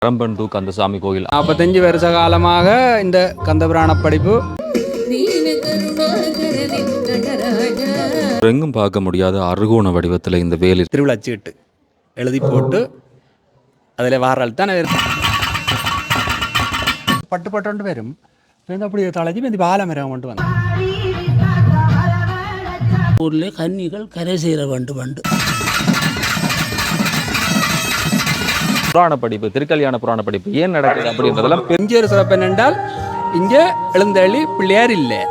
கரம்பன் கந்தசாமி கோயில் 45 வருஷ காலமாக இந்த கந்தபுராண படிப்பு எங்கும் பார்க்க முடியாத அருகோண வடிவத்தில் இந்த வேலி திருவிழாச்சீட்டு எழுதி போட்டு அதில் வாரால் தான் பட்டு பட்டு வரும் அப்படி தளஞ்சி இந்த பாலமரம் கொண்டு வந்தேன். ஊரில் கன்னிகள் கரை சேர வேண்டும். புராண படிப்பு, திருக்கல்யாண புராண படிப்பு ஏன் நடக்குது அப்படின்றதெல்லாம் இங்கே ஒரு சிறப்பு என்னென்றால் இங்கே எழுந்தள்ளி பிள்ளையார் இல்லை.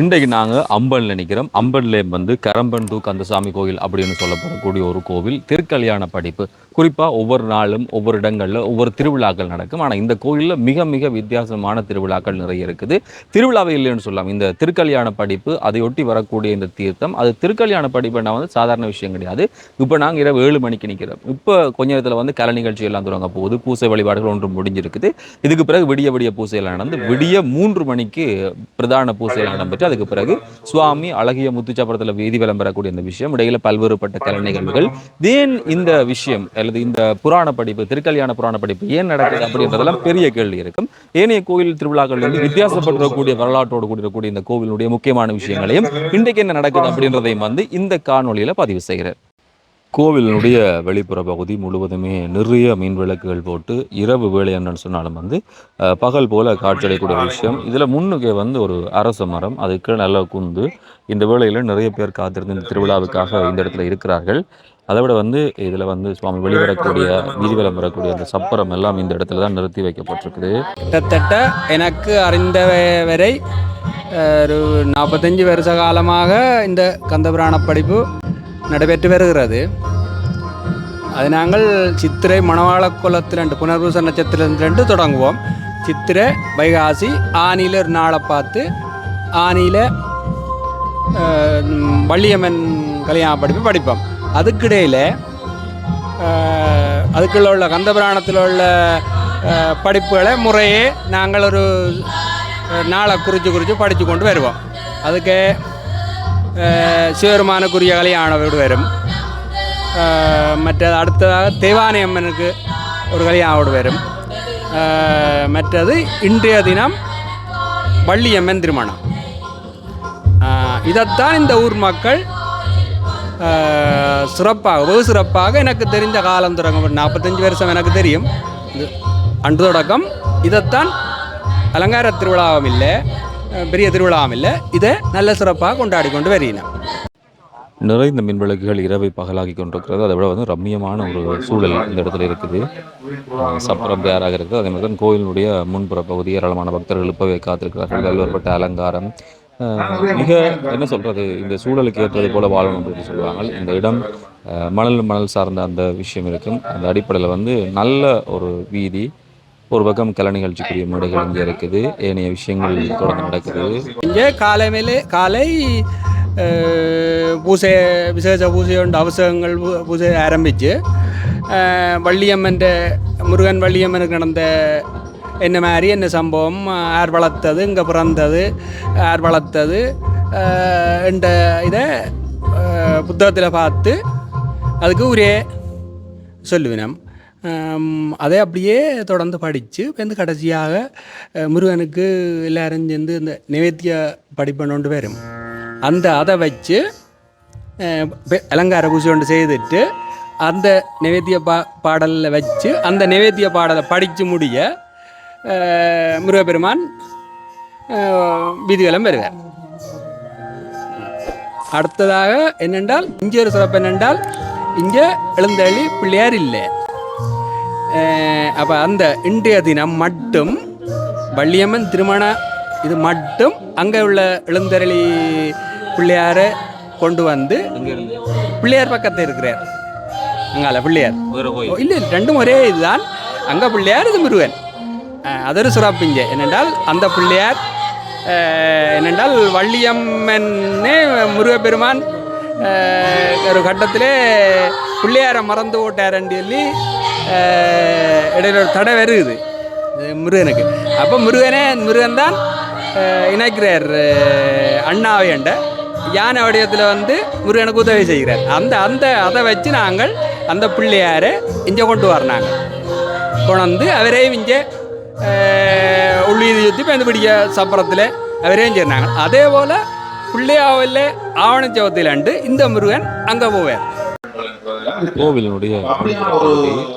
இன்றைக்கு நாங்கள் அம்பனில் நிற்கிறோம். அம்பன்ல கரம்பன் கந்தசாமி கோயில் அப்படின்னு சொல்லப்படக்கூடிய ஒரு கோவில். திருக்கல்யாண படிப்பு குறிப்பாக ஒவ்வொரு நாளும் ஒவ்வொரு இடங்களில் ஒவ்வொரு திருவிழாக்கள் நடக்கும். ஆனால் இந்த கோயிலில் மிக மிக வித்தியாசமான திருவிழாக்கள் நிறைய இருக்குது. திருவிழாவே இல்லைன்னு சொல்லலாம். இந்த திருக்கல்யாண படிப்பு, அதையொட்டி வரக்கூடிய இந்த தீர்த்தம், அது திருக்கல்யாண படிப்புனா சாதாரண விஷயம் கிடையாது. இப்போ நாங்கள் இரவு 7 மணிக்கு நிற்கிறோம். இப்போ கொஞ்ச நேரத்தில் கலை நிகழ்ச்சி எல்லாம் தொடங்க போகுது. பூசை வழிபாடுகள் ஒன்று முடிஞ்சிருக்குது. இதுக்கு பிறகு விடிய பூசையெல்லாம் நடந்து 3 மணிக்கு பிரதான பூசையெல்லாம் நடைபெற்று அதுக்கு பிறகு சுவாமி அழகிய முத்துச்சாபுரத்தில் வீதி விளம்பரக்கூடிய இந்த விஷயம், இடையில பல்வேறுபட்ட கலை நிகழ்வுகள். ஏன் இந்த விஷயம் அல்லது இந்த புராண படிப்பு, திருக்கல்யாண புராண படிப்பு ஏன் நடக்குது அப்படின்றதெல்லாம் பெரிய கேள்வி இருக்கும். ஏனைய கோயில் திருவிழாக்கள் வித்தியாசப்பட்டிருக்கக்கூடிய வரலாற்றோடு கூடியிருக்கக்கூடிய இந்த கோவிலுடைய முக்கியமான விஷயங்களையும் இன்றைக்கு என்ன நடக்குது அப்படின்றதையும் இந்த காணொலியில பதிவு செய்கிறேன். கோவிலினுடைய வெளிப்புற பகுதி முழுவதுமே நிறைய மின் விளக்குகள் போட்டு இரவு வேலை என்னன்னு சொன்னாலும் பகல் போல காட்சியடையக்கூடிய விஷயம். இதில் முன்னுக்கே ஒரு அரச மரம், அதுக்கு நல்ல குந்து. இந்த வேளையில் நிறைய பேர் காத்திருந்து இந்த திருவிழாவுக்காக இந்த இடத்துல இருக்கிறார்கள். அதை விட இதில் சுவாமி வெளிவரக்கூடிய வீதி விளம்பரக்கூடிய அந்த சப்பரம் எல்லாம் இந்த இடத்துல தான் நிறுத்தி வைக்கப்பட்டிருக்குது. கிட்டத்தட்ட எனக்கு அறிந்த வரை ஒரு 45 வருஷ காலமாக இந்த கந்தபுராண படிப்பு நடைபெற்று வருகிறது. அது நாங்கள் சித்திரை மணவாள குலத்திலிருந்து புனர்பூச நட்சத்திரத்திலிருந்து தொடங்குவோம். சித்திரை, வைகாசி, ஆனியில் ஒரு நாளை பார்த்து ஆனியில் வள்ளியம்மன் கல்யாண படிப்பு படிப்போம். அதுக்கிடையில் அதுக்குள்ள உள்ள கந்தபுராணத்தில் உள்ள படிப்புகளை முறையே நாங்கள் ஒரு நாளை குறித்து படித்து கொண்டு வருவோம். அதுக்கு சிவபெருமானுக்குரிய கல்யாணம் வரும். மற்றது அடுத்ததாக தேவானையம்மனுக்கு ஒரு கல்யாணம் வரும். மற்றது இன்றைய தினம் வள்ளியம்மன் திருமணம். இதைத்தான் இந்த ஊர் மக்கள் வெகு சிறப்பாக எனக்கு தெரிந்த காலம் தொடங்க 45 வருஷம் எனக்கு தெரியும். அன்று தொடக்கம் இதைத்தான் அலங்கார திருவிழாவும் இல்லை, பெரிய திருவிழாவும் இல்லை, இதை நல்ல சிறப்பாக கொண்டாடி கொண்டு வருகிறேன். நிறைந்த மின் விளக்குகள் இரவை பகலாகி கொண்டிருக்கிறது. அதை விட ரம்மியமான ஒரு சூழல் இந்த இடத்துல இருக்குது. சப்பரம் தயாராக இருக்குது. அதே மாதிரி தான் கோயிலுடைய முன்புற பகுதி ஏராளமான பக்தர்கள் இப்போவே காத்திருக்கிறார்கள். வெல்வற்பட்ட அலங்காரம், மிக என்ன சொல்கிறது, இந்த சூழலுக்கு ஏற்றது போல வாழணும் அப்படின்னு சொல்லுவாங்க. இந்த இடம் மணல் சார்ந்த அந்த விஷயம் இருக்கும். அந்த அடிப்படையில் நல்ல ஒரு வீதி, ஒரு பக்கம் கலை நிகழ்ச்சிக்குரிய மேடைகள் இங்கே இருக்குது. ஏனைய விஷயங்கள் தொடர்ந்து நடக்குது. இங்கே காலை பூசை, விசேஷ பூசை உண்டு, அவசரங்கள் பூசை ஆரம்பித்து முருகன் வள்ளியம்மனுக்கு நடந்த என்ன மாதிரி என்ன சம்பவம், யார் வளர்த்தது, இங்கே பிறந்தது, யார் வளர்த்தது என்ற இதை புத்தகத்தில் பார்த்து அதுக்கு உரே சொல்லுவினம். அதை அப்படியே தொடர்ந்து படித்து கடைசியாக முருகனுக்கு எல்லாரும் சேர்ந்து இந்த நிவேத்திய படிப்பண்ணொண்டு வரும். அதை வச்சு அலங்கார பூஜை ஒன்று செய்துட்டு அந்த நிவேத்திய பாடலில் வச்சு அந்த நிவேத்திய பாடலை படித்து முடிய முருகப்பெருமான் வீதிகளும் வருவார். அடுத்ததாக என்னென்றால் இங்கே ஒரு சிறப்பு என்னென்றால் இங்கே எழுந்தள்ளி பிள்ளையார் இல்லை. அப்போ அந்த இன்றைய தினம் மட்டும் வள்ளியம்மன் திருமண இது மட்டும் அங்கே உள்ள எழுந்தருளி பிள்ளையாரை கொண்டு பிள்ளையார் பக்கத்தில் இருக்கிறார். அங்கால பிள்ளையார் இல்லை, ரெண்டும் ஒரே இதுதான். அங்கே பிள்ளையார், இது முருகன். அதொரு சிறப்பிஞ்ச என்னென்றால் அந்த பிள்ளையார் என்னென்றால் வள்ளியம்மனே முருகப்பெருமான் ஒரு கட்டத்திலே பிள்ளையாரை மறந்து ஓட்டாரன்னு சொல்லி இடையில ஒரு தடை வருது முருகனுக்கு. அப்போ முருகன் தான் இணைக்கிறார் அண்ணாவை என்ற யானை வடிவத்தில் வந்து முருகனுக்கு உதவி செய்கிறார். அந்த அந்த அதை வச்சு நாங்கள் அந்த பிள்ளையாரை இங்கே கொண்டு வரணாங்க. கொண்டு அவரையும் இங்கே உள்ளீதி சுற்றி பயந்துபிடிக்க சப்பரத்தில் அவரையும் சேர்ந்தாங்க. அதே போல் பிள்ளையாவில் ஆவணச்சவத்திலண்டு இந்த முருகன் அங்கே போவார். கோவிலினுடைய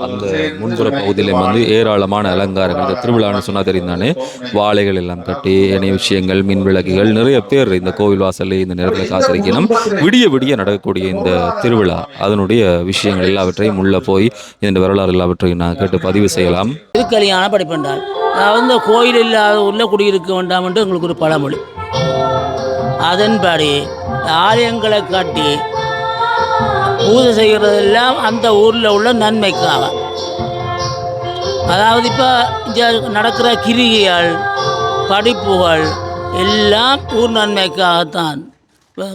அந்த முன்புற பகுதியில வந்து ஏராளமான அலங்காரங்கள், இந்த திருவிழான்னு சொன்னா தெரிந்தானே, வாழைகள் எல்லாம் கட்டி ஏனைய விஷயங்கள், மின் விளக்குகள், நிறைய பேர் இந்த கோவில் வாசல்ல இந்த நேரத்தில் காத்திருக்கணும். விடிய விடிய நடக்கக்கூடிய இந்த திருவிழா அதனுடைய விஷயங்கள் எல்லாவற்றையும் உள்ள போய் இந்த வரலாறு எல்லாவற்றையும் நான் கேட்டு பதிவு செய்யலாம். திருக்கல்யாண படிப்பென்றால் அதாவது இந்த கோயில் இல்லாத உள்ள குடியிருக்க வேண்டாம் என்று எங்களுக்கு ஒரு பழமொழி. அதன்படி ஆலயங்களை காட்டி பூஜை செய்கிறதெல்லாம் அந்த ஊரில் உள்ள நன்மைக்காக. அதாவது இப்போ இங்கே நடக்கிற கிரிகைகள், படிப்புகள் எல்லாம் ஊர் நன்மைக்காகத்தான். இப்போ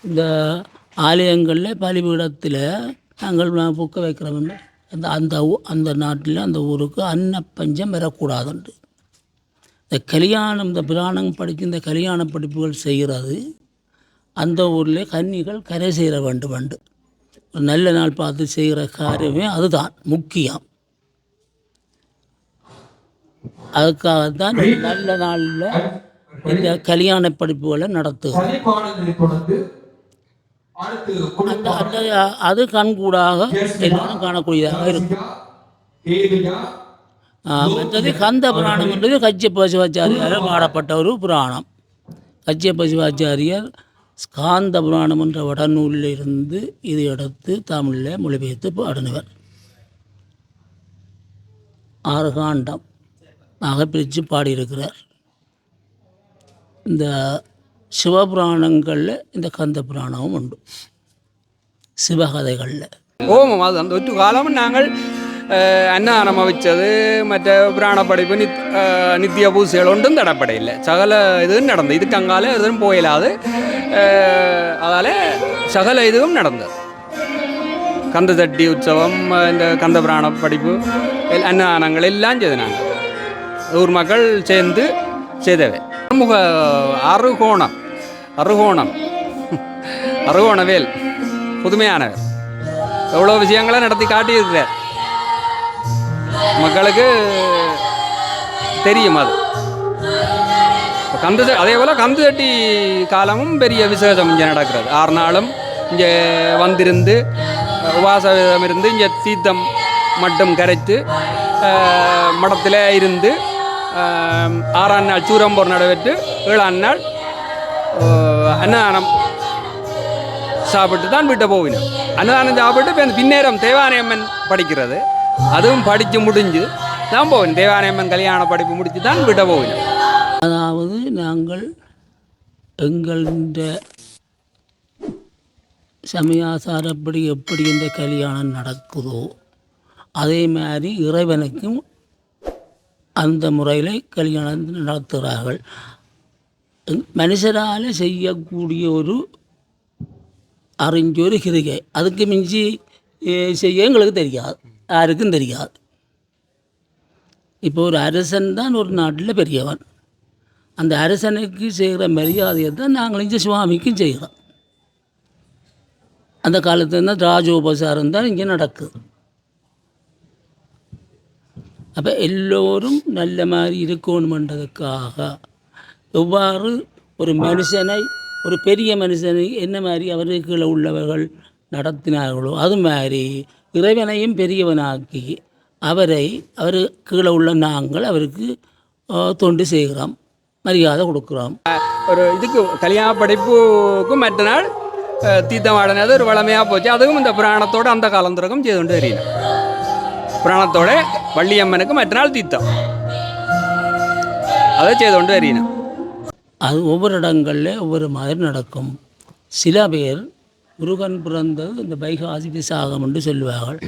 இந்த ஆலயங்களில் பலிபீடத்தில் நாங்கள் புக்க வைக்கிறோம். அந்த அந்த அந்த நாட்டில் அந்த ஊருக்கு அன்னப்பஞ்சம் வரக்கூடாதுண்டு. இந்த கல்யாணம், இந்த புராணம் படித்து இந்த கல்யாண படிப்புகள் செய்கிறது அந்த ஊரில் கன்னிகள் கரை சேர வேண்டும். ஒரு நல்ல நாள் பார்த்து செய்கிற காரியமே அதுதான் முக்கியம். அதுக்காகத்தான் நல்ல நாளில் இந்த கல்யாண படிப்புகளை நடத்துகிறோம். அது கண்கூடாக எல்லாரும் காணக்கூடியதாக இருக்கும். மற்றது கந்த புராணம் என்றது கச்சியப்ப சிவாச்சாரியார் பாடப்பட்ட ஒரு புராணம். கச்சியப்ப சிவாச்சாரியார் ஸ்காந்த புராணம் என்ற வடநூலில் இருந்து இது எடுத்து தமிழில் மொழிபெயர்த்து பாடினவர். 6 காண்டம் ஆக பிரித்து பாடியிருக்கிறார். இந்த சிவபுராணங்களில் இந்த கந்த புராணமும் உண்டு, சிவகதைகளில். ஓமம் அது அந்த ஒற்று காலமும் நாங்கள் அன்னதானம் வச்சது, மற்ற புராண படிப்பு, நித்திய பூசைகள் ஒன்றும் தடப்படையில்லை. சகல இதுவும் நடந்தது. இதுக்கு அங்கால எதுவும் போயிடாது. அதால் சகல இதுவும் நடந்தது. கந்த தட்டி உற்சவம், இந்த கந்த புராண படிப்பு, அன்னதானங்கள் எல்லாம் செய்து நாங்கள் ஊர் மக்கள் சேர்ந்து செய்தவை. அருகோணவேல் புதுமையானவர் எவ்வளோ விஷயங்களை நடத்தி காட்டியிருக்கிறார். மக்களுக்கு தெரியும் அது. அதே போல் கந்து தட்டி காலமும் பெரிய விசேஷம் இங்கே நடக்கிறது. 6 நாளும் இங்கே வந்திருந்து உபாசம் இருந்து இங்கே தீர்த்தம் மட்டும் கரைத்து மடத்தில் இருந்து 6ஆம் நாள் சூரம்போர் நடைபெற்று 7ஆம் நாள் அன்னதானம் சாப்பிட்டு தான் வீட்டை போவினோம். அன்னதானம் சாப்பிட்டு பின்னேரம் தேவானையம்மன் படிக்கிறது. அதுவும் படித்து முடிஞ்சு தான் போவினோம். தேவானையம்மன் கல்யாண படிப்பு முடித்து தான் வீட்டை போவினோம். அதாவது நாங்கள் எங்களுடைய சமயாசாரப்படி எப்படி இந்த கல்யாணம் நடக்குதோ அதே மாதிரி இறைவனுக்கும் அந்த முறையில் கல்யாணம் நடத்துகிறார்கள். மனுஷரால் செய்யக்கூடிய ஒரு அறிஞ்சொரு கிரிகை. அதுக்கு மிஞ்சி செய்ய எங்களுக்கு தெரியாது, யாருக்கும் தெரியாது. இப்போ ஒரு அரசன் தான் ஒரு நாட்டில் பெரியவன். அந்த அரசனுக்கு செய்கிற மரியாதையை தான் நாங்கள் இங்கே சுவாமிக்கும் செய்கிறோம். அந்த காலத்தில் தான் ராஜோபசாரம் தான் இங்கே நடக்குது. அப்போ எல்லோரும் நல்ல மாதிரி இருக்கணுமென்றதுக்காக எவ்வாறு ஒரு மனுஷனை, ஒரு பெரிய மனுஷனை என்ன மாதிரி அவருக்கு கீழே உள்ளவர்கள் நடத்தினார்களோ அது மாதிரி இறைவனையும் பெரியவனாக்கி அவர் கீழே உள்ள நாங்கள் அவருக்கு தொண்டு செய்கிறோம், மரியாதை கொடுக்குறோம். ஒரு இதுக்கு கல்யாண படிப்புக்கும் மற்ற நாள் தீர்த்தமாடினது ஒரு வளமையாக போச்சு. அதுவும் இந்த புராணத்தோடு அந்த காலந்துரகம் செய்து கொண்டு தெரியணும். புராணத்தோட வள்ளியம்மனுக்கு மற்ற நாள் தீர்த்தம் அதை செய்து கொண்டு தெரியணும். அது ஒவ்வொரு இடங்களில் ஒவ்வொரு மாதிரி நடக்கும். சில பேர் முருகன் பிறந்தது இந்த வைகாசி விசாகம் என்று சொல்லுவார்கள்.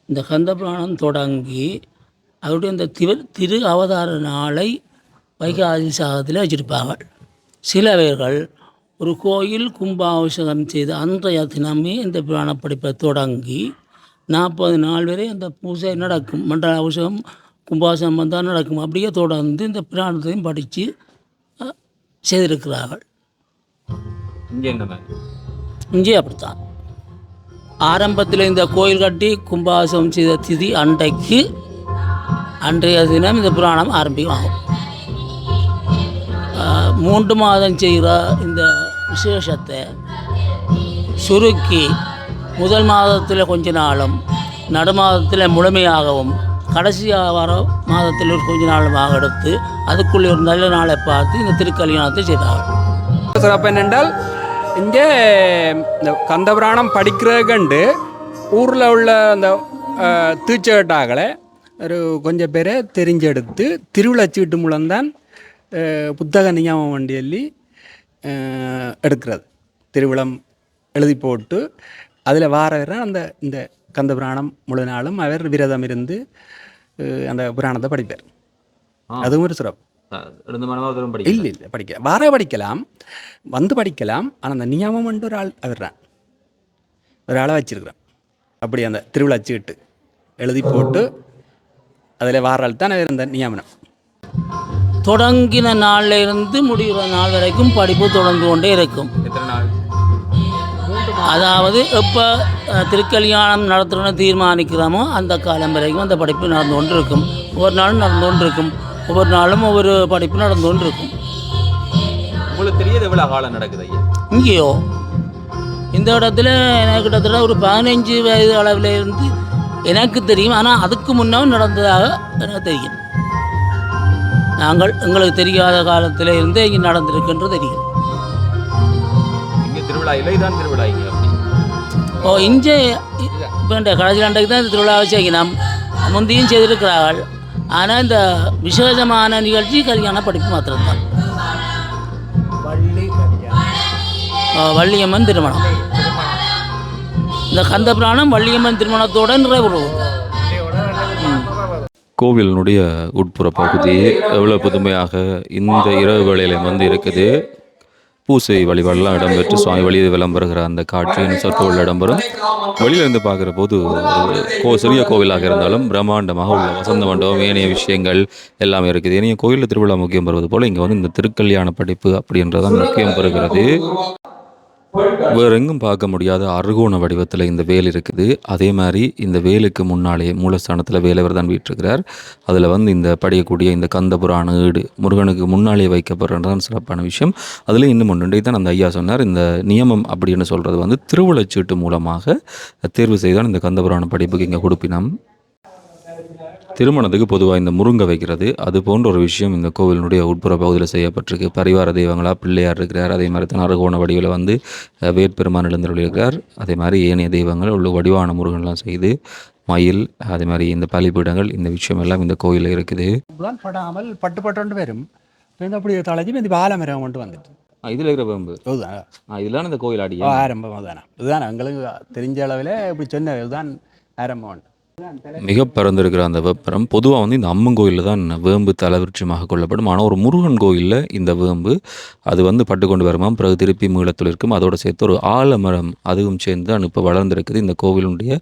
இந்த கந்த புராணம் தொடங்கி அவருடைய இந்த திரு அவதார நாளை வைகாசி விசாகத்தில் வச்சிருப்பார்கள். சில பேர்கள் ஒரு கோயில் கும்பாபிஷேகம் செய்து அன்றைய தினமே இந்த புராண படிப்பை தொடங்கி 40 நாள் வரை அந்த பூஜை நடக்கும். மண்டல அபிஷேகம் கும்பாபிஷேகம் தான் நடக்கும். அப்படியே தொடர்ந்து இந்த புராணத்தையும் படித்து செய்திருக்கிறார்கள். இங்கே என்ன மாதிரி? இங்கே அப்படித்தான். ஆரம்பத்தில் இந்த கோயில் கட்டி கும்பாசம் செய்த திதி அன்றைய தினம் இந்த புராணம் ஆரம்பிக்கும். 3 மாதம் செய்கிற இந்த விசேஷத்தை சுருக்கி முதல் மாதத்தில் கொஞ்ச நாளும், நடு மாதத்தில் முழுமையாகவும், கடைசியாக வர மாதத்தில் ஒரு கொஞ்ச நாளுமாக எடுத்து அதுக்குள்ளே ஒரு நல்ல நாளை பார்த்து இந்த திருக்கல்யாணத்தை செய்தார்கள். சிறப்பு என்னென்றால் இங்கே இந்த கந்தபுராணம் படிக்கிறது கண்டு ஊரில் உள்ள அந்த தீச்சகட்டாக்களை ஒரு கொஞ்சம் பேரை தெரிஞ்செடுத்து திருவிழாச்சீட்டு மூலம்தான் புத்தக நியமம் வண்டி சொல்லி எடுக்கிறது. திருவிழம் எழுதி போட்டு அதில் வார அந்த இந்த கந்தபுராணம் முழு நாளும் அவர் விரதம் இருந்து அந்த புராணத்தை படிப்பார். அதுவும் ஒரு சிறப்பு. இல்லை படிக்க வார படிக்கலாம், வந்து படிக்கலாம். ஆனால் அந்த நியமம் வந்து ஒரு ஆள் அவர்றான், ஒரு ஆளை வச்சிருக்கிறான். அப்படி அந்த திருவிழாச்சீட்டு எழுதி போட்டு அதில் வாரால் தான் அவர் அந்த நியமனம். தொடங்கின நாளில் இருந்து முடிகிற நாள் வரைக்கும் படிப்பு தொடர்ந்து கொண்டே இருக்கும். அதாவது எப்போ திருக்கல்யாணம் நடத்துகிறோன்னு தீர்மானிக்கிறோமோ அந்த காலம் வரைக்கும் அந்த படிப்பு நடந்து கொண்டு இருக்கும். ஒவ்வொரு நாளும் நடந்து கொண்டு இருக்கும். ஒவ்வொரு நாளும் ஒவ்வொரு படிப்பு நடந்து கொண்டு இருக்கும். உங்களுக்கு தெரியாது எவ்வளோ காலம் நடக்குது ஐயா இங்கேயோ? இந்த இடத்துல எனக்கு கிட்டத்தட்ட ஒரு 15 வயது அளவில் இருந்து எனக்கு தெரியும். ஆனால் அதுக்கு முன்னும் நடந்ததாக எனக்கு தெரியும். எங்களுக்கு தெரியாத காலத்தில் இருந்து இங்கே நடந்திருக்குன்றது தெரியும். இங்கே திருவிழா இல்லை, இதான் திருவிழா இங்கே. இங்கே இப்போ கடைசி அன்றைக்கு தான் இந்த திருவிழா வச்சு நாம் முந்தையும் செய்திருக்கிறார்கள். ஆனால் இந்த விசேஷமான நிகழ்ச்சி கல்யாண படிப்பு மாத்திரம்தான். வள்ளியம்மன் திருமணம், இந்த கந்தபுராணம் வள்ளியம்மன் திருமணத்தோடு நிறைவுறும். கோவிலினுடைய உட்புற பகுதி எவ்வளோ புதுமையாக இந்த இரவு வேளையில் வந்து இருக்குது. பூசை வழிபாடெல்லாம் இடம்பெற்று சுவாமி வழியை விளம்பருகிற அந்த காட்சியின் சொற்பொழில் இடம்பெறும். வெளியிலிருந்து பார்க்குற போது சிறிய கோவிலாக இருந்தாலும் பிரம்மாண்டமாக உள்ள வசந்த மண்டபம், ஏனைய விஷயங்கள் எல்லாமே இருக்குது. ஏனைய கோயிலில் திருவிழா முக்கியம் பெறுவது போல் இங்கே வந்து இந்த திருக்கல்யாண படிப்பு அப்படின்றதான் முக்கியம் பெறுகிறது. வேறு எங்கும் பார்க்க முடியாத அறுகோண வடிவத்தில் இந்த வேல் இருக்குது. அதே மாதிரி இந்த வேலுக்கு முன்னாலே மூலஸ்தானத்தில் வேலவர் தான் வீற்றிருக்கிறார். அதில் வந்து இந்த படியக்கூடிய இந்த கந்தபுராண ஈடு முருகனுக்கு முன்னாலே வைக்கப்படுறதான் சிறப்பான விஷயம். அதில் இன்னும் ஒன்றை தான் அந்த ஐயா சொன்னார். இந்த நியமம் அப்படின்னு சொல்கிறது வந்து திருவிழச்சீட்டு மூலமாக தேர்வு செய்தான் இந்த கந்தபுராண படிப்புக்கு இங்கே கொடுப்பினம். திருமணத்துக்கு பொதுவாக இந்த முருங்கை வைக்கிறது, அது போன்ற ஒரு விஷயம் இந்த கோவிலினுடைய உட்புற பகுதியில் செய்யப்பட்டிருக்கு. பரிவார தெய்வங்களாக பிள்ளையார் இருக்கிறார். அதே மாதிரி தான் அறுகோண வடிவில் வந்து வேட்பெருமான் எழுந்தருளியிருக்கிறார். அதே மாதிரி ஏனைய தெய்வங்கள் உள்ள வடிவான முருகன்லாம் செய்து மயில், அதே மாதிரி இந்த பலிபீடங்கள், இந்த விஷயம் எல்லாம் இந்த கோயிலில் இருக்குது. படாமல் பட்டு வரும். அப்படி தலைஞ்சி இந்த பாலமரம் கொண்டு வந்துட்டு இதில் இருக்கிற பம்பு இதெல்லாம் இந்த கோயில் ஆடி ஆரம்பம் தானே. இதுதான் எங்களுக்கு தெரிஞ்ச அளவில் இப்படி சொன்ன இதுதான் ஆரம்பம். மிக பறந்திருக்கிற அந்த வேப்பரம் பொதுவாக வந்து இந்த அம்மன் கோயிலில் தான் வேம்பு தலைவிருட்சமாக கொள்ளப்படும். ஆனால் ஒரு முருகன் கோயிலில் இந்த வேம்பு அது வந்து பட்டு கொண்டு வருமாம், பிறகு திருப்பி மீளத்தில் இருக்கும். அதோடு சேர்த்து ஒரு ஆலமரம் அதுவும் சேர்ந்து தான் இப்போ வளர்ந்துருக்குது. இந்த கோவிலுடைய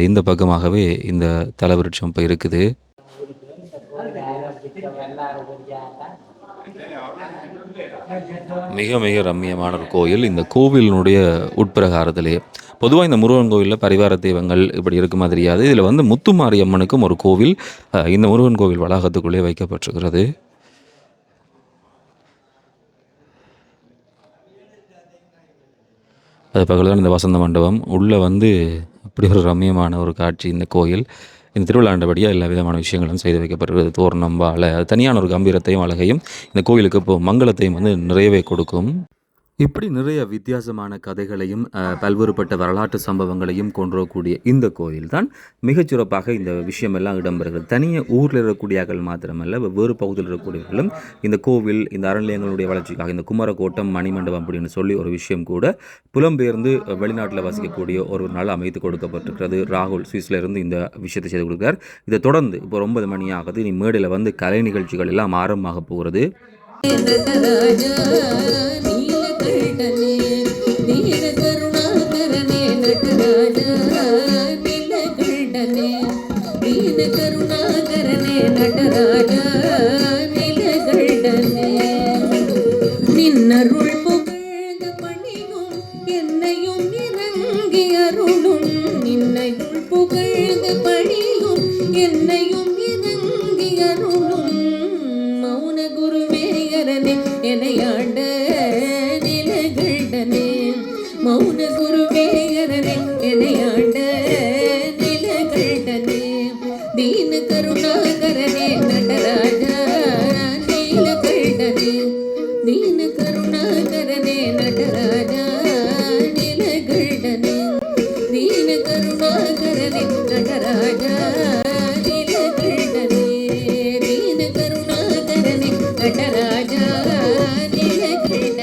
இந்த பக்கமாகவே இந்த தலைவிருட்சம் இப்போ இருக்குது. மிக மிக ரம்மியமான ஒரு கோயில். இந்த கோவிலினுடைய உட்பிரகாரத்திலே பொதுவாக இந்த முருகன் கோவிலில் பரிவார தெய்வங்கள் இப்படி இருக்குமா தெரியாது. இதில் வந்து முத்துமாரியம்மனுக்கும் ஒரு கோவில் இந்த முருகன் கோவில் வளாகத்துக்குள்ளே வைக்கப்பட்டிருக்கிறது. அது பக்கத்தில் தான் இந்த வசந்த மண்டபம். உள்ளே வந்து அப்படி ஒரு ரம்மியமான ஒரு காட்சி இந்த கோயில். இந்த திருவிழாண்டபடியாக எல்லா விதமான விஷயங்களும் செய்து வைக்கப்பட்டிருக்கிறது. தோரணம், வாழை, அது தனியான ஒரு கம்பீரத்தையும் அழகையும் இந்த கோயிலுக்கு இப்போ மங்களத்தையும் வந்து நிறையவே கொடுக்கும். இப்படி நிறைய வித்தியாசமான கதைகளையும் பல்வேறுபட்ட வரலாற்று சம்பவங்களையும் கொண்டுவரக்கூடிய இந்த கோயில் தான் மிகச்சிறப்பாக இந்த விஷயமெல்லாம் இடம்பெறுகிறது. தனியாக ஊரில் இருக்கக்கூடியவர்கள் மாத்திரமல்ல, வெவ்வேறு பகுதியில் இருக்கக்கூடியவர்களும் இந்த கோவில், இந்த அறநிலையங்களுடைய வளர்ச்சிக்காக இந்த குமரக்கோட்டம் மணிமண்டபம் அப்படின்னு சொல்லி ஒரு விஷயம் கூட புலம்பெயர்ந்து வெளிநாட்டில் வசிக்கக்கூடிய ஒரு நாள் அமைத்து கொடுக்கப்பட்டிருக்கிறது. ராகுல் சுவிஸ்ல இருந்து இந்த விஷயத்தை செய்து கொடுக்கிறார். இதை தொடர்ந்து இப்போ 9 மணி ஆகுது. இனி மேடையில் வந்து கலை நிகழ்ச்சிகள் எல்லாம் ஆரம்பமாக போகிறது. நின்னருள் புகழ்ந்த பணிவு என்னையும் இறங்கி அருளும் நின்னையுள் புகழ்ந்து பணியும் என்னையும் இறங்கி அருளும் மௌன குருவேயரனே எனையாண்ட நிலகண்டனே மௌன குருவேயரனே எனையாண்ட நிலகண்டனே தீன கருணாகரனே நடராஜா நீலகண்டனே தீன கருணாகரனே நடராஜா நீலகண்டனே தீன கருணாகரனே நடராஜா நீலகண்டனே தீன கருணாகரனே நடராஜா நீலகண்டனே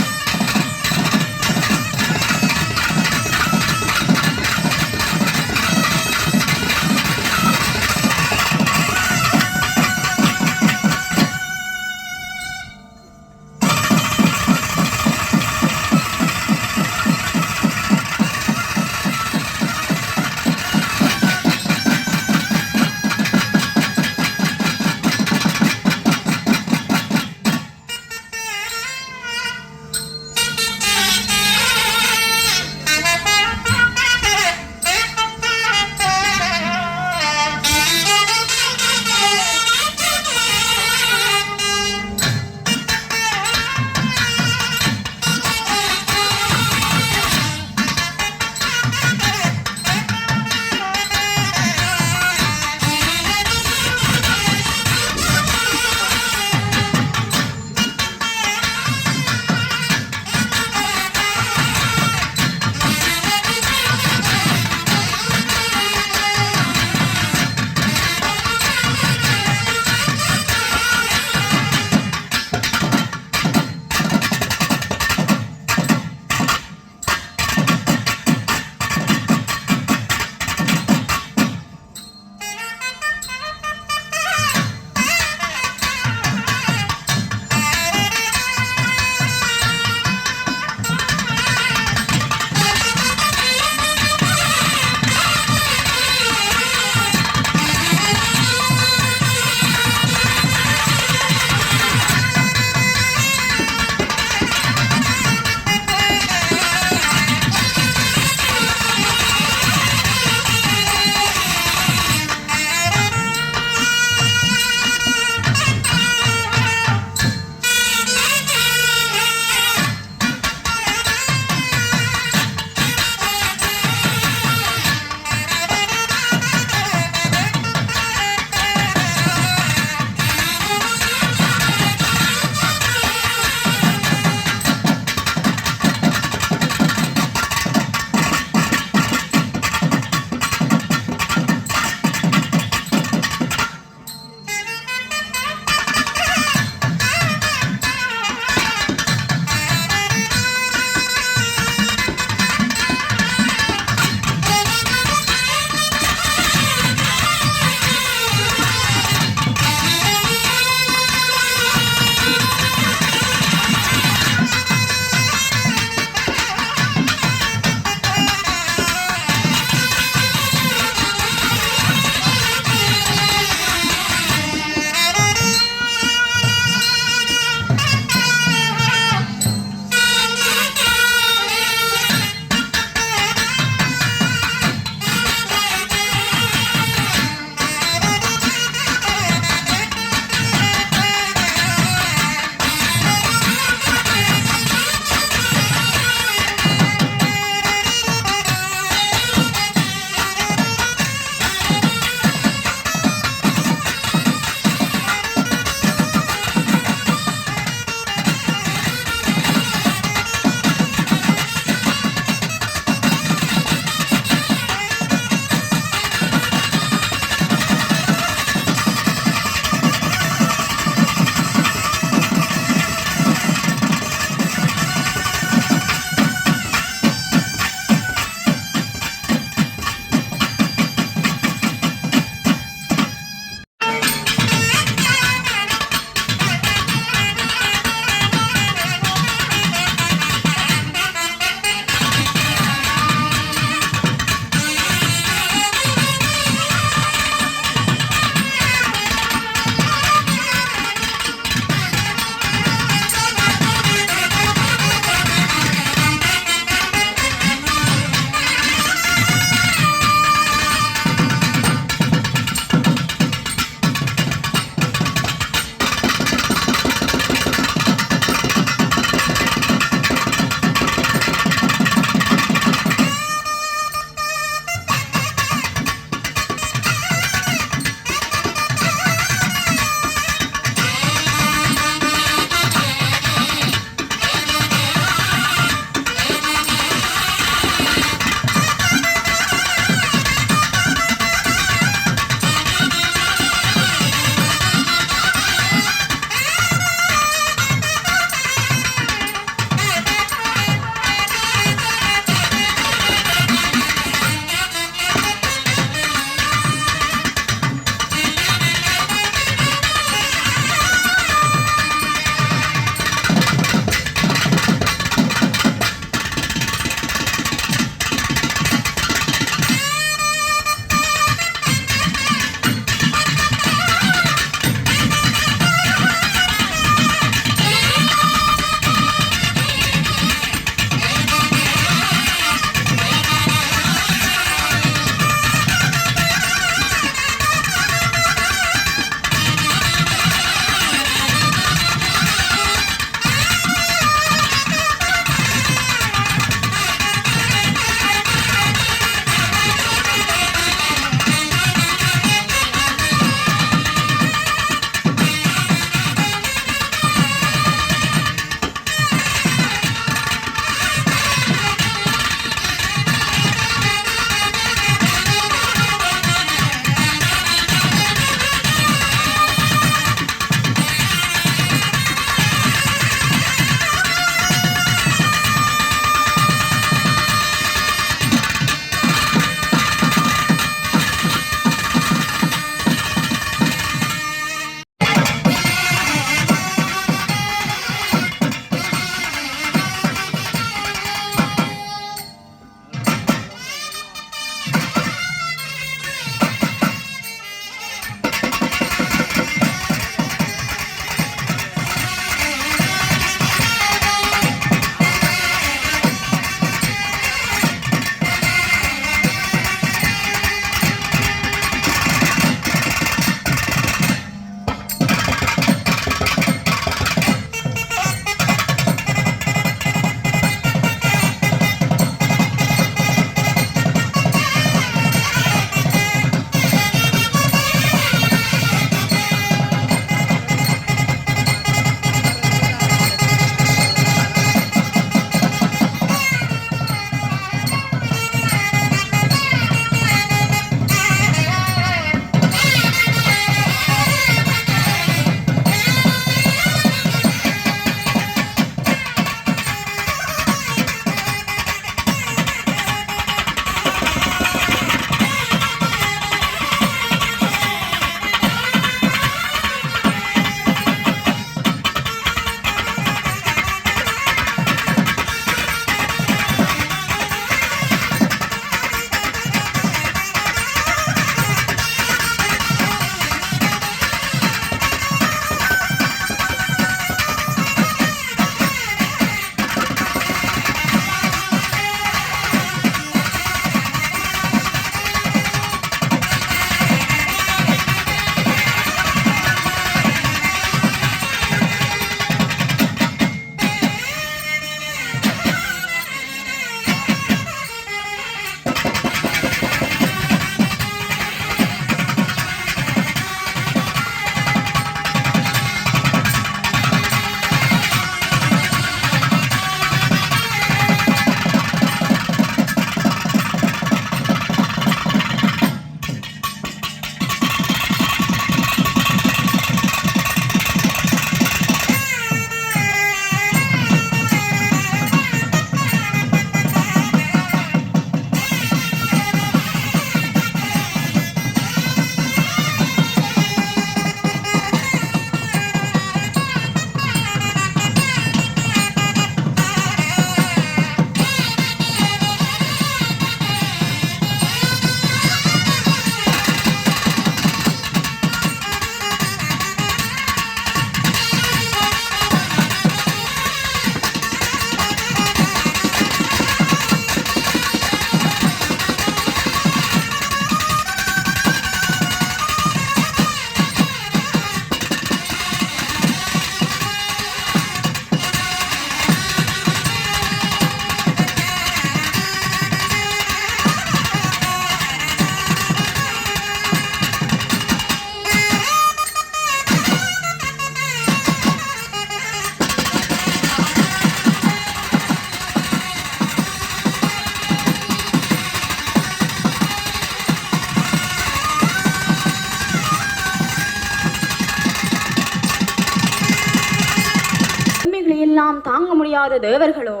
முடியாத தேவர்களோ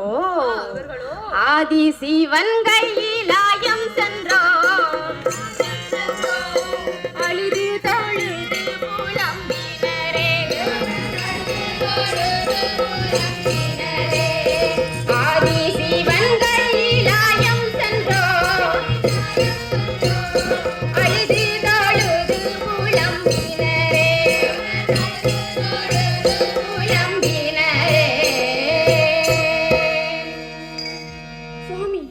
ஆதி சிவன் கையிலாயம் சென்றோம் அழுது தழுது புலம்பினரே ஆதி சிவன் கையிலாயம் சென்றோம் அழுது தழுது புலம்பினரே சுவாமி,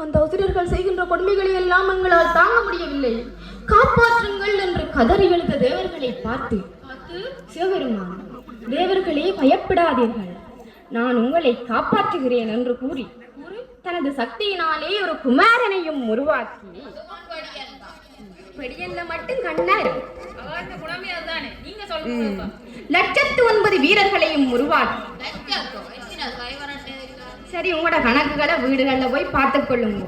அந்த அசுரர்கள் செய்கின்ற கொடுமைகளை எல்லாம் எங்களால் தாங்க முடியவில்லை. காப்பாற்றுங்கள் என்று கதறி எழுத தேவர்களை பார்த்து சிவபெருமான், தேவர்களே பயப்படாதீர்கள், நான் உங்களை காப்பாற்றுகிறேன் என்று கூறி தனது சக்தியினாலே ஒரு குமாரனையும் உருவாக்கி பெடியல்ல மட்டும் கண்ணாரு 109 வீரர்களையும் உருவாக்கி சரி உங்களோட கணக்குகளை வீடுகள்ல போய் பார்த்துக் கொள்ளுங்க.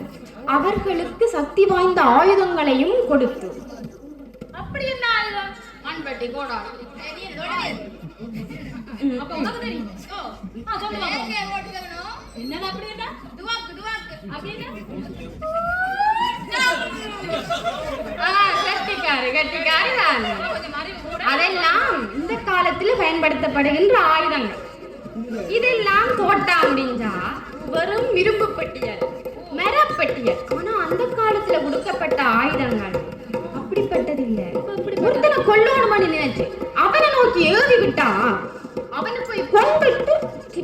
அவர்களுக்கு சக்தி வாய்ந்த ஆயுதங்களையும் கொடுத்து அப்படி என்ன ஆயுதம்? மண்பட்டி கோடா என்னது அப்படின்னா துவாக்கு துவாக்கு அப்படின்னா கட்டிக்காரு தான். அதெல்லாம் இந்த காலத்துல பயன்படுத்தப்படுகின்ற ஆயுதங்கள். இதெல்லாம் தோட்டா முடிஞ்சா வெறும் இரும்பு பெட்டியல், மரப்பெட்டியல். ஆனா அந்த காலத்துல கொடுக்கப்பட்ட ஆயுதங்கள் அப்படிப்பட்டதில்லை. ஒருத்தனை கொல்லணும்னு நினைச்சு அவனை நோக்கி ஏறி விட்டா அவனை போய் கொண்டுட்டு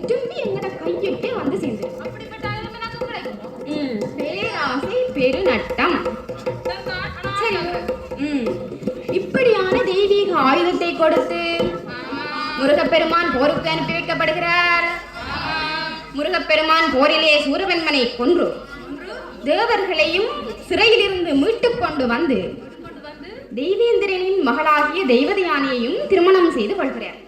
திரும்பி எங்கட கையிட்டே வந்து சேர்ந்து பேராசை பெருநட்டம். இப்படியான தெய்வீக ஆயுதத்தை கொடுத்து முருகப்பெருமான் போருக்கு அனுப்பி வைக்கப்படுகிறார். முருகப்பெருமான் போரிலே சூரவன்மனை கொன்று தேவர்களையும் சிறையிலிருந்து மீட்டுக் கொண்டு வந்து தெய்வேந்திரனின் மகளாகிய தெய்வத யானையையும் திருமணம் செய்து கொள்கிறார்.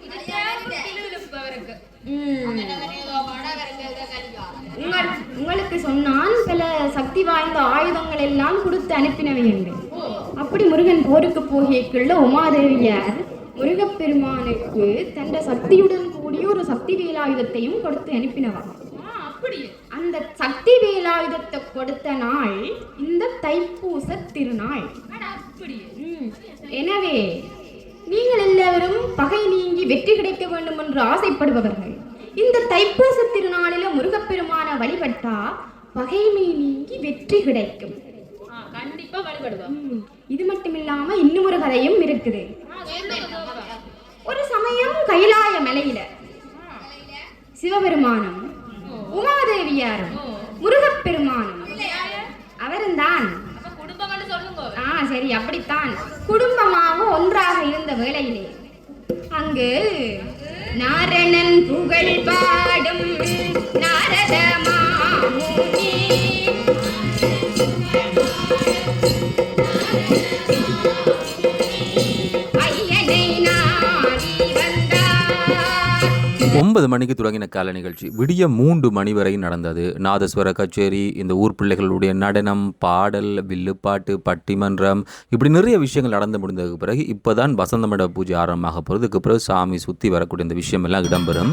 உங்களுக்கு சொன்னான் பல சக்தி வாய்ந்த ஆயுதங்கள் எல்லாம் கொடுத்து அனுப்பினவை என்று. அப்படி முருகன் போருக்கு போகியக்குள்ள உமாதேவியார் முருகப்பெருமானுக்கு தந்த சக்தியுடன் கூடிய ஒரு சக்தி வேலாயுதத்தையும் கொடுத்து அனுப்பினவா. அந்த சக்தி வேலாயுதத்தை கொடுத்த நாள் இந்த தைப்பூச திருநாள். எனவே நீங்கள் எல்லாரும் பகை நீங்கி வெற்றி கிடைக்க வேண்டும் என்று ஆசைப்படுபவர்கள் இந்த தைப்பூச திருநாளில முருகப்பெருமான வழிபட்டா பகைமை நீங்கி வெற்றி கிடைக்கும். கண்டிப்பா வழிபடுவோம். இது மட்டும் இல்லாம இன்னும் ஒரு கதையும் இருக்குது. ஒரு சமயம் கைலாய மலையில சிவபெருமானும் உமாதேவியாரும் முருகப்பெருமானும் அவரும் தான். சரி அப்படித்தான் குடும்பமாக ஒன்றாக இருந்த வேளையிலே அங்கு நாரணன் புகழ் பாடும் நாரத மாமுனி ஐயனை நாடி வந்தார். 9 மணிக்கு தொடங்கின கால நிகழ்ச்சி விடிய 3 மணி வரை நடந்தது. நாதஸ்வர கச்சேரி, இந்த ஊர் பிள்ளைகளுடைய நடனம், பாடல், வில்லுப்பாட்டு, பட்டிமன்றம், இப்படி நிறைய விஷயங்கள் நடந்து முடிந்ததுக்கு பிறகு இப்போ தான் வசந்த மண்டப பூஜை ஆரம்பமாக போகிறதுக்கு பிறகு சாமி சுற்றி வரக்கூடிய இந்த விஷயம் எல்லாம் இடம்பெறும்.